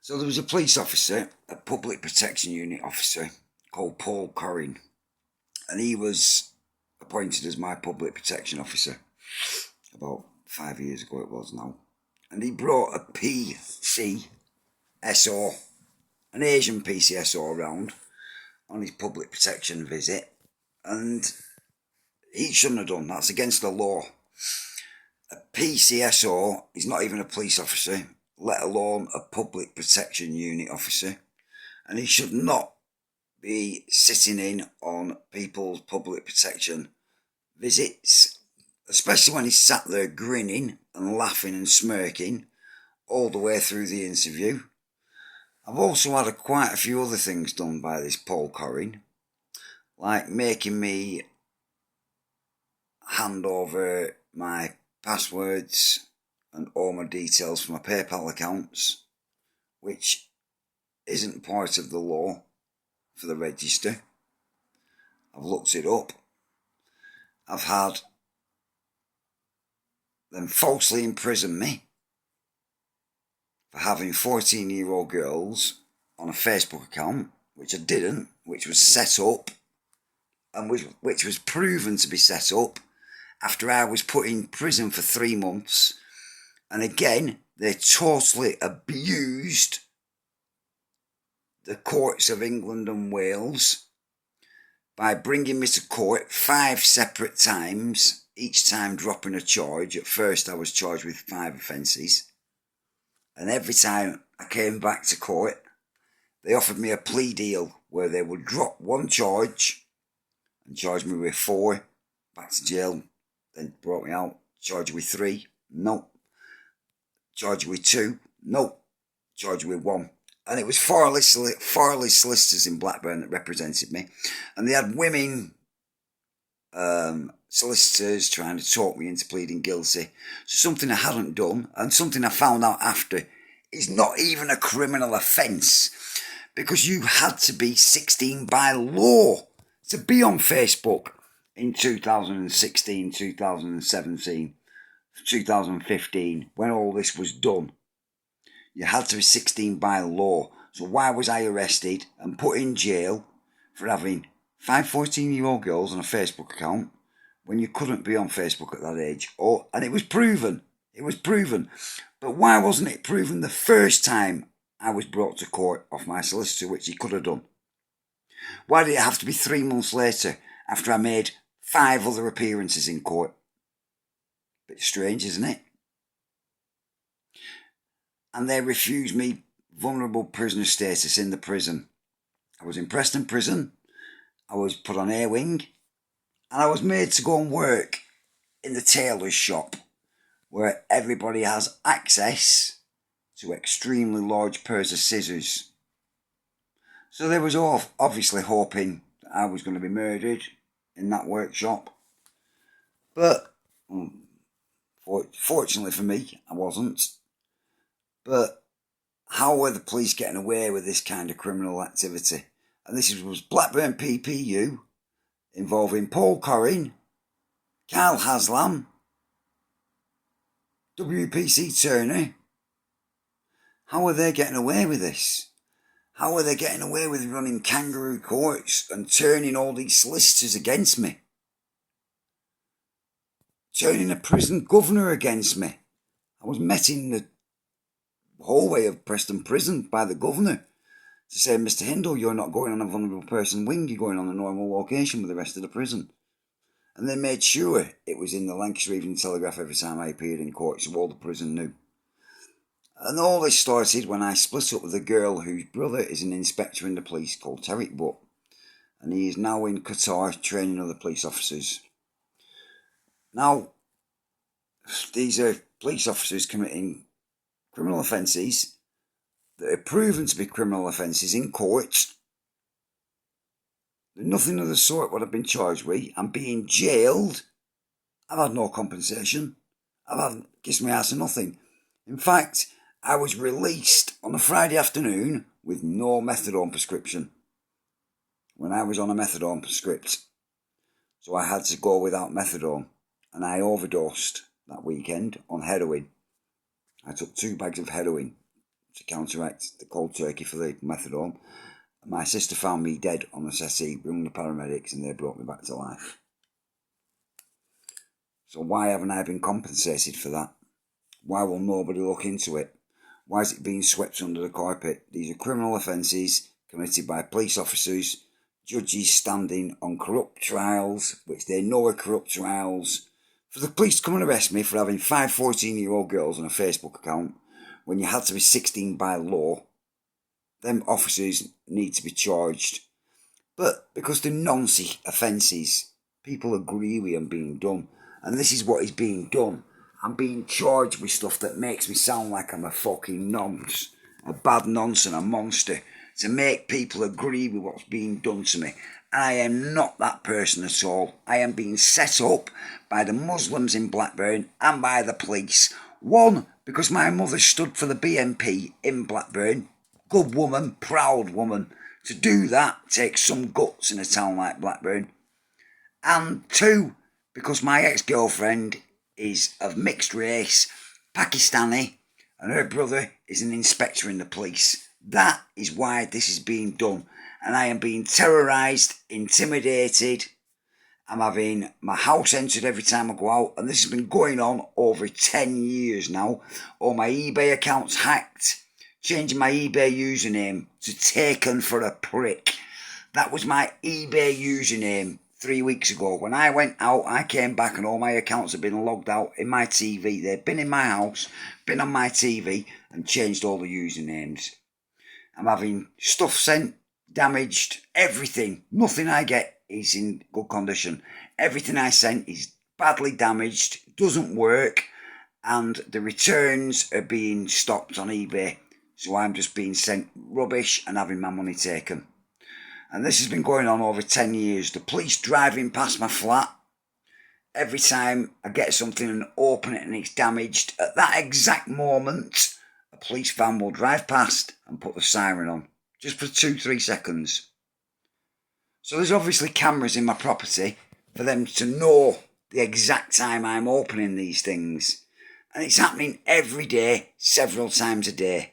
So there was a police officer, a public protection unit officer called Paul Corrin, and he was appointed as my public protection officer about 5 years ago it was now. And he brought a PCSO, an Asian PCSO around on his public protection visit, and he shouldn't have done. That's against the law. A PCSO is not even a police officer, let alone a public protection unit officer, and he should not be sitting in on people's public protection visits, especially when he's sat there grinning and laughing and smirking all the way through the interview. I've also had quite a few other things done by this Paul Corrin, like making me hand over my passwords and all my details for my PayPal accounts, which isn't part of the law for the register. I've looked it up. I've had them falsely imprison me for having 14-year-old girls on a Facebook account, which I didn't, which was set up and which was proven to be set up after I was put in prison for 3 months. And again, they totally abused the courts of England and Wales by bringing me to court 5 separate times, each time dropping a charge. At first I was charged with 5 offences, and every time I came back to court they offered me a plea deal where they would drop 1 charge and charge me with 4, back to jail, then brought me out, charge you with 3, no. Charge you with 2, no. Charge you with 1. And it was Farley solicitors in Blackburn that represented me, and they had women solicitors trying to talk me into pleading guilty. So something I hadn't done, and something I found out after, is not even a criminal offence, because you had to be 16 by law to be on Facebook in 2016, 2017, 2015, when all this was done. You had to be 16 by law. So why was I arrested and put in jail for having 5 14-year-old girls on a Facebook account when you couldn't be on Facebook at that age? And it was proven. It was proven. But why wasn't it proven the first time I was brought to court off my solicitor, which he could have done? Why did it have to be 3 months later after I made 5 other appearances in court? Bit strange, isn't it? And they refused me vulnerable prisoner status in the prison. I was in Preston prison, I was put on A-wing, and I was made to go and work in the tailor's shop, where everybody has access to extremely large pairs of scissors. So they was obviously hoping that I was going to be murdered in that workshop. But fortunately for me, I wasn't. But how were the police getting away with this kind of criminal activity? And this was Blackburn PPU, involving Paul Corrin, Carl Haslam, WPC Turner. How are they getting away with this? How are they getting away with running kangaroo courts and turning all these solicitors against me? Turning a prison governor against me. I was met in the hallway of Preston prison by the governor to say, Mr. Hindle, you're not going on a vulnerable person wing, you're going on a normal location with the rest of the prison. And they made sure it was in the Lancashire Evening Telegraph every time I appeared in court, so all the prison knew. And all this started when I split up with a girl whose brother is an inspector in the police called Tariq Butt, and he is now in Qatar training other police officers. Now, these are police officers committing criminal offences that are proven to be criminal offences in court. Nothing of the sort what I've been charged with. I'm being jailed. I've had no compensation. I've had kissed my ass or nothing. In fact, I was released on a Friday afternoon with no methadone prescription when I was on a methadone prescript. So I had to go without methadone, and I overdosed that weekend on heroin. I took 2 bags of heroin to counteract the cold turkey for the methadone. My sister found me dead on the settee, rung the paramedics, and they brought me back to life. So why haven't I been compensated for that? Why will nobody look into it? Why is it being swept under the carpet? These are criminal offences committed by police officers, judges standing on corrupt trials, which they know are corrupt trials. For the police to come and arrest me for having 5 14-year-old girls on a Facebook account when you had to be 16 by law, them officers need to be charged. But because they're nonsense offences, people agree with them being done. And this is what is being done. I'm being charged with stuff that makes me sound like I'm a fucking nonce, a bad nonce and a monster, to make people agree with what's being done to me. And I am not that person at all. I am being set up by the Muslims in Blackburn and by the police. One, because my mother stood for the BNP in Blackburn. Good woman, proud woman. To do that takes some guts in a town like Blackburn. And two, because my ex-girlfriend is of mixed race, Pakistani, and her brother is an inspector in the police. That is why this is being done. And I am being terrorised, intimidated. I'm having my house entered every time I go out. And this has been going on over 10 years now. All my eBay accounts hacked. Changing my eBay username to Taken for a Prick. That was my eBay username 3 weeks ago. When I went out, I came back and all my accounts had been logged out in my TV. They'd been in my house, been on my TV, and changed all the usernames. I'm having stuff sent, damaged, everything. Nothing I get is in good condition. Everything I sent is badly damaged, doesn't work, and the returns are being stopped on eBay. So I'm just being sent rubbish and having my money taken. And this has been going on over 10 years. The police driving past my flat. Every time I get something and open it and it's damaged, at that exact moment, a police van will drive past and put the siren on. Just for 2-3 seconds. So there's obviously cameras in my property for them to know the exact time I'm opening these things. And it's happening every day, several times a day.